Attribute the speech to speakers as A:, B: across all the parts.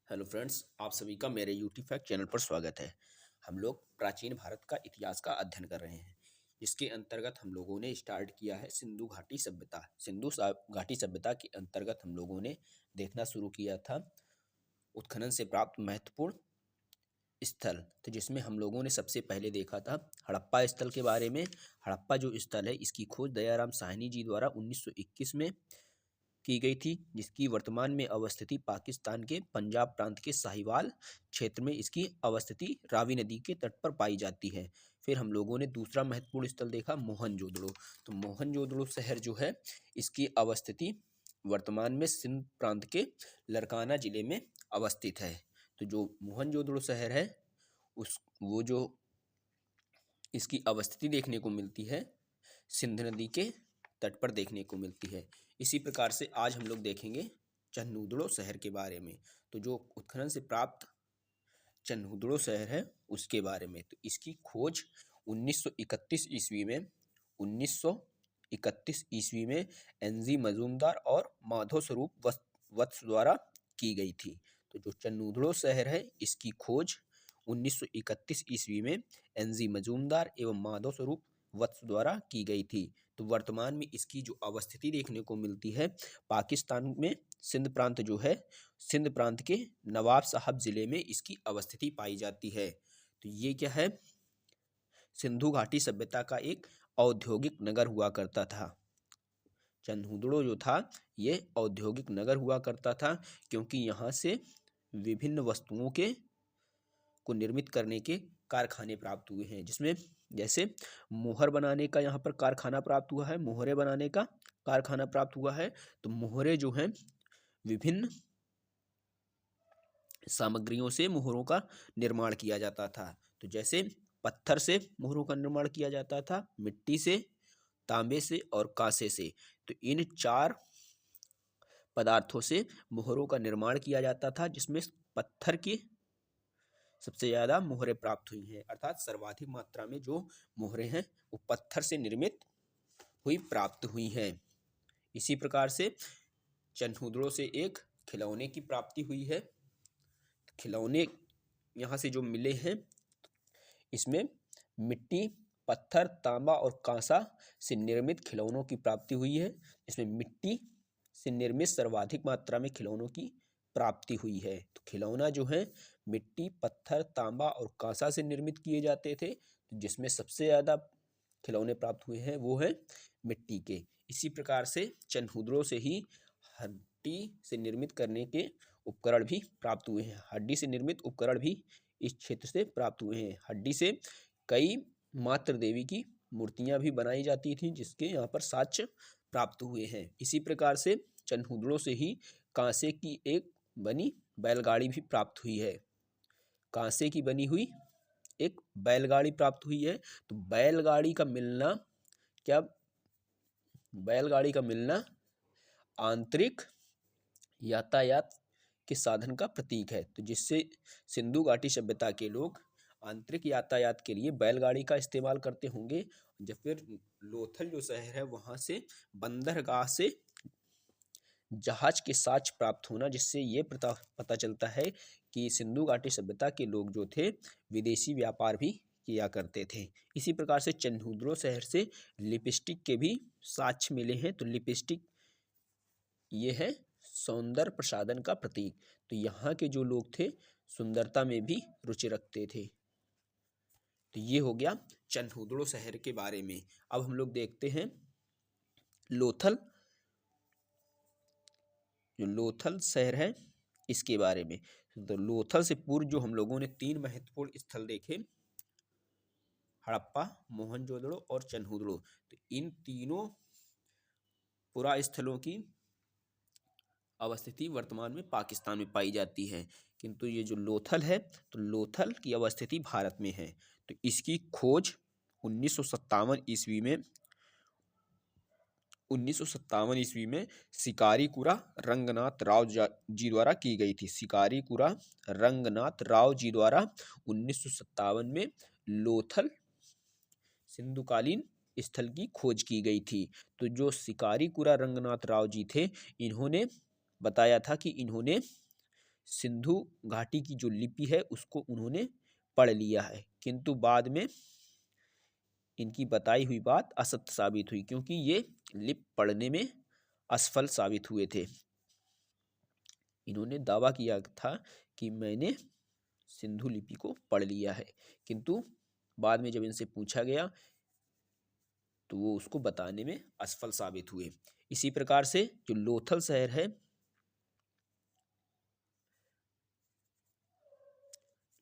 A: Hello friends, आप सभी का मेरे यूट्यूब फैक्ट चैनल पर स्वागत है। हम लोग प्राचीन भारत का इतिहास का अध्ययन कर रहे हैं, जिसके अंतर्गत हम लोगों ने स्टार्ट किया है सिंधु घाटी सभ्यता। घाटी सभ्यता के अंतर्गत हम लोगों ने देखना शुरू किया था उत्खनन से प्राप्त महत्वपूर्ण स्थल। तो जिसमें हम लोगों ने सबसे पहले देखा था हड़प्पा स्थल के बारे में। हड़प्पा जो स्थल है, इसकी खोज दयाराम साहनी जी द्वारा 1921 में की गई थी, जिसकी वर्तमान में अवस्थिति पाकिस्तान के पंजाब प्रांत के साहिवाल क्षेत्र में इसकी अवस्थिति रावी नदी के तट पर पाई जाती है। फिर हम लोगों ने दूसरा महत्वपूर्ण स्थल देखा मोहनजोदड़ो। तो मोहनजोदड़ो शहर जो है, इसकी अवस्थिति वर्तमान में सिंध प्रांत के लरकाना जिले में अवस्थित है। तो जो मोहनजोदड़ो शहर है, उस वो जो इसकी अवस्थिति देखने को मिलती है, सिंध नदी के तट पर देखने को मिलती है। इसी प्रकार से आज हम लोग देखेंगे चन्हूदड़ो शहर के बारे में। तो जो उत्खनन से प्राप्त चन्हूदड़ो शहर है, उसके बारे में। तो इसकी खोज 1931 ईस्वी में 1931 ईस्वी में एनजी मजूमदार और माधव स्वरूप वत्स द्वारा की गई थी। तो जो चन्हूदड़ो शहर है, इसकी खोज 1931 ईस्वी में एनजी मजूमदार एवं माधव स्वरूप वत्स द्वारा की गई थी। तो वर्तमान में इसकी जो अवस्थिति देखने को मिलती है, पाकिस्तान में सिंध प्रांत जो है, सिंध प्रांत के नवाब साहब जिले में इसकी अवस्थिति पाई जाती है। तो ये क्या है, सिंधु घाटी सभ्यता का एक औद्योगिक नगर हुआ करता था। चन्हूदड़ो जो था, ये औद्योगिक नगर हुआ करता था, क्योंकि यहाँ से विभिन्न वस्तुओं के को निर्मित करने के कारखाने प्राप्त हुए हैं, जिसमें जैसे मोहर बनाने का यहाँ पर कारखाना प्राप्त हुआ है, मोहरे बनाने का कारखाना प्राप्त हुआ है। तो मोहरे जो हैं, विभिन्न सामग्रियों से मोहरों का निर्माण किया जाता था। तो जैसे पत्थर से मोहरों का निर्माण किया जाता था, मिट्टी से, तांबे से और कांसे से। तो इन चार पदार्थों से मोहरों का निर्माण किया जाता था, जिसमें पत्थर की सबसे ज़्यादा मोहरें प्राप्त हुई हैं, अर्थात सर्वाधिक मात्रा में जो मोहरें हैं, वो पत्थर से निर्मित हुई प्राप्त हुई हैं। इसी प्रकार से चन्हूदड़ो से एक खिलौने की प्राप्ति हुई है। खिलौने यहाँ से जो मिले हैं, इसमें मिट्टी, पत्थर, तांबा और कांसा से निर्मित खिलौनों की प्राप्ति हुई है। इसमें मिट्टी से निर्मित सर्वाधिक मात्रा में खिलौनों की प्राप्ति हुई है। तो खिलौना जो है, मिट्टी, पत्थर, तांबा और कांसा से निर्मित किए जाते थे। तो जिसमें सबसे ज़्यादा खिलौने प्राप्त हुए हैं, वो है मिट्टी के। इसी प्रकार से चन्हूदड़ो से ही हड्डी से निर्मित करने के उपकरण भी प्राप्त हुए हैं। हड्डी से निर्मित उपकरण भी इस क्षेत्र से प्राप्त हुए हैं। हड्डी से कई मातृ देवी की मूर्तियां भी बनाई जाती थी, जिसके यहाँ पर साक्ष्य प्राप्त हुए हैं। इसी प्रकार से चन्हूदड़ो से ही कांसे की एक बनी बैलगाड़ी भी प्राप्त हुई है। कांसे की बनी हुई एक बैलगाड़ी प्राप्त हुई है। तो बैलगाड़ी का मिलना क्या, बैलगाड़ी का मिलना आंतरिक यातायात के साधन का प्रतीक है। तो जिससे सिंधु घाटी सभ्यता के लोग आंतरिक यातायात के लिए बैलगाड़ी का इस्तेमाल करते होंगे। जब फिर लोथल जो शहर है, वहाँ से बंदरगाह से जहाज के साक्ष्य प्राप्त होना, जिससे ये पता चलता है कि सिंधु घाटी सभ्यता के लोग जो थे, विदेशी व्यापार भी किया करते थे। इसी प्रकार से चन्हूदड़ो शहर से लिपस्टिक के भी साक्ष्य मिले हैं। तो लिपस्टिक ये है सौंदर्य प्रसाधन का प्रतीक। तो यहाँ के जो लोग थे, सुंदरता में भी रुचि रखते थे। तो ये हो गया चन्हूदड़ो शहर के बारे में। अब हम लोग देखते हैं लोथल, जो लोथल शहर है, इसके बारे में। तो लोथल से पूर्व जो हम लोगों ने तीन महत्वपूर्ण स्थल देखे, हड़प्पा, मोहनजोदड़ो और चन्हूदड़ो। तो इन तीनों पुरा स्थलों की अवस्थिति वर्तमान में पाकिस्तान में पाई जाती है, किंतु ये जो लोथल है, तो लोथल की अवस्थिति भारत में है। तो इसकी खोज 1957 ईस्वी में 1957 ईस्वी में शिकारीपुरा रंगनाथ राव जी द्वारा की गई थी। शिकारीपुरा रंगनाथ राव जी द्वारा 1957 में लोथल सिंधुकालीन स्थल की खोज की गई थी। तो जो शिकारीपुरा रंगनाथ राव जी थे, इन्होंने बताया था कि इन्होंने सिंधु घाटी की जो लिपि है उसको उन्होंने पढ़ लिया है, किंतु बाद में इनकी बताई हुई बात असत्य साबित हुई, क्योंकि ये लिपि पढ़ने में असफल साबित हुए थे। इन्होंने दावा किया था कि मैंने सिंधु लिपि को पढ़ लिया है, किंतु बाद में जब इनसे पूछा गया तो वो उसको बताने में असफल साबित हुए। इसी प्रकार से जो लोथल शहर है,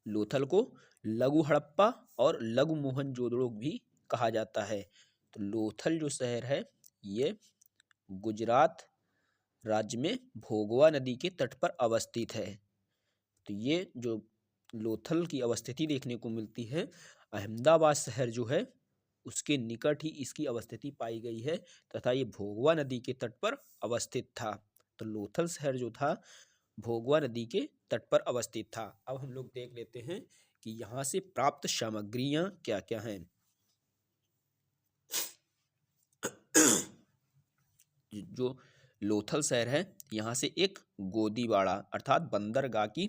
A: लोथल को लघु हड़प्पा और लघु मोहनजोदड़ो भी कहा जाता है। तो लोथल जो शहर है ये गुजरात राज्य में भोगवा नदी के तट पर अवस्थित है। तो ये जो लोथल की अवस्थिति देखने को मिलती है, अहमदाबाद शहर जो है उसके निकट ही इसकी अवस्थिति पाई गई है तथा ये भोगवा नदी के तट पर अवस्थित था। तो लोथल शहर जो था भोगवा नदी के तट पर अवस्थित था। अब हम लोग देख लेते हैं कि यहाँ से प्राप्त सामग्रियां क्या क्या हैं। जो लोथल शहर है यहाँ से एक गोदीवाड़ा अर्थात बंदरगाह की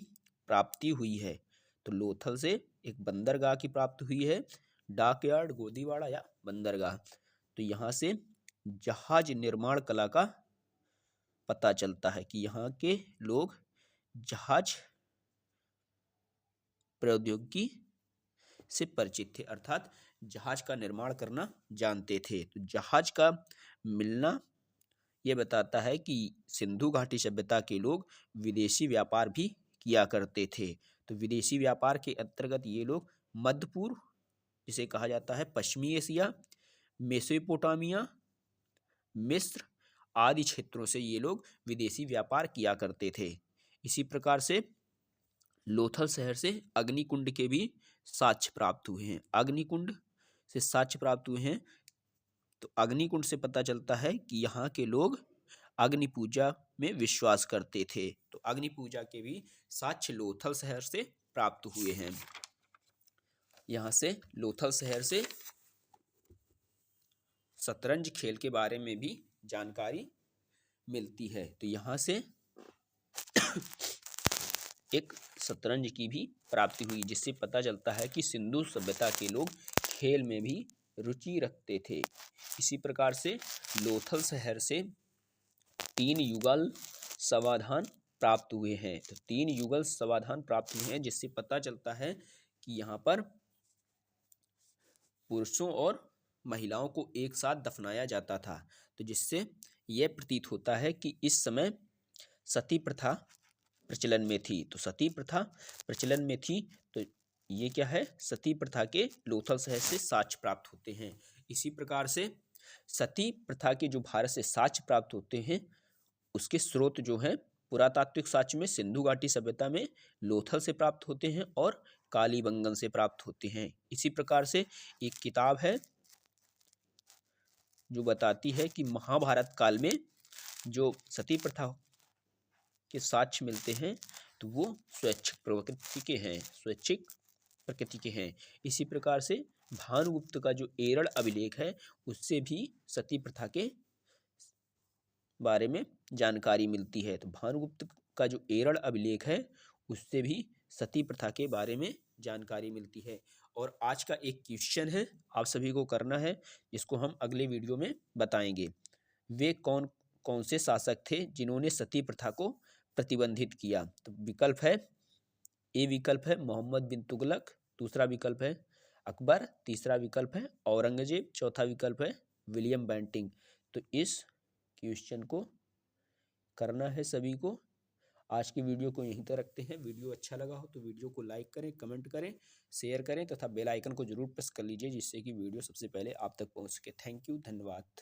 A: प्राप्ति हुई है। तो लोथल से एक बंदरगाह की प्राप्ति हुई है, डॉकयार्ड, गोदीवाड़ा या बंदरगाह। तो यहाँ से जहाज निर्माण कला का पता चलता है कि यहाँ के लोग जहाज प्रौद्योगिकी से परिचित थे, अर्थात जहाज का निर्माण करना जानते थे। तो जहाज का मिलना ये बताता है कि सिंधु घाटी सभ्यता के लोग विदेशी व्यापार भी किया करते थे। तो विदेशी व्यापार के अंतर्गत ये लोग मध्य पूर्व, जिसे कहा जाता है पश्चिमी एशिया, मेसोपोटामिया, मिस्र आदि क्षेत्रों से ये लोग विदेशी व्यापार किया करते थे। इसी प्रकार से लोथल शहर से अग्निकुंड के भी साक्ष्य प्राप्त हुए हैं। अग्निकुंड से साक्ष्य प्राप्त हुए हैं। तो अग्निकुंड से पता चलता है कि यहाँ के लोग अग्नि पूजा में विश्वास करते थे। तो अग्नि पूजा के भी साक्ष्य लोथल शहर से प्राप्त हुए हैं। यहाँ से लोथल शहर से शतरंज खेल के बारे में भी जानकारी मिलती है। तो यहाँ से एक शतरंज की भी प्राप्ति हुई, जिससे पता चलता है कि सिंधु सभ्यता के लोग खेल में भी रुचि रखते थे। इसी प्रकार से लोथल शहर से 3 युगल समाधान प्राप्त हुए हैं। तो 3 युगल समाधान प्राप्त हुए हैं, जिससे पता चलता है कि यहाँ पर पुरुषों और महिलाओं को एक साथ दफनाया जाता था। तो जिससे यह प्रतीत होता है कि इस समय सती प्रथा प्रचलन में थी। तो सती प्रथा प्रचलन में थी, तो ये क्या है, सती प्रथा के लोथल शहर से साक्ष्य प्राप्त होते हैं। इसी प्रकार से सती प्रथा के जो भारत से साक्ष्य प्राप्त होते हैं उसके स्रोत जो हैं पुरातात्विक साक्ष्य में सिंधु घाटी सभ्यता में लोथल से प्राप्त होते हैं और कालीबंगन से प्राप्त होते हैं। इसी प्रकार से एक किताब है जो बताती है कि महाभारत काल में जो सती प्रथा के साक्ष्य मिलते हैं तो वो स्वैच्छिक प्रकृति के हैं, स्वैच्छिक प्रकृति के हैं। इसी प्रकार से भानुगुप्त का जो एरड़ अभिलेख है उससे भी सती प्रथा के बारे में जानकारी मिलती है। तो भानुगुप्त का जो एरड़ अभिलेख है उससे भी सती प्रथा के बारे में जानकारी मिलती है। और आज का एक क्वेश्चन है आप सभी को करना है, जिसको हम अगले वीडियो में बताएंगे। वे कौन कौन से शासक थे जिन्होंने सती प्रथा को प्रतिबंधित किया? तो विकल्प है, ए विकल्प है मोहम्मद बिन तुगलक, दूसरा विकल्प है अकबर, तीसरा विकल्प है औरंगजेब, चौथा विकल्प है विलियम बेंटिंक। तो इस क्वेश्चन को करना है सभी को। आज की वीडियो को यहीं तक रखते हैं। वीडियो अच्छा लगा हो तो वीडियो को लाइक करें, कमेंट करें, शेयर करें तथा बेल आइकन को जरूर प्रेस कर लीजिए, जिससे कि वीडियो सबसे पहले आप तक पहुंच सके। थैंक यू, धन्यवाद।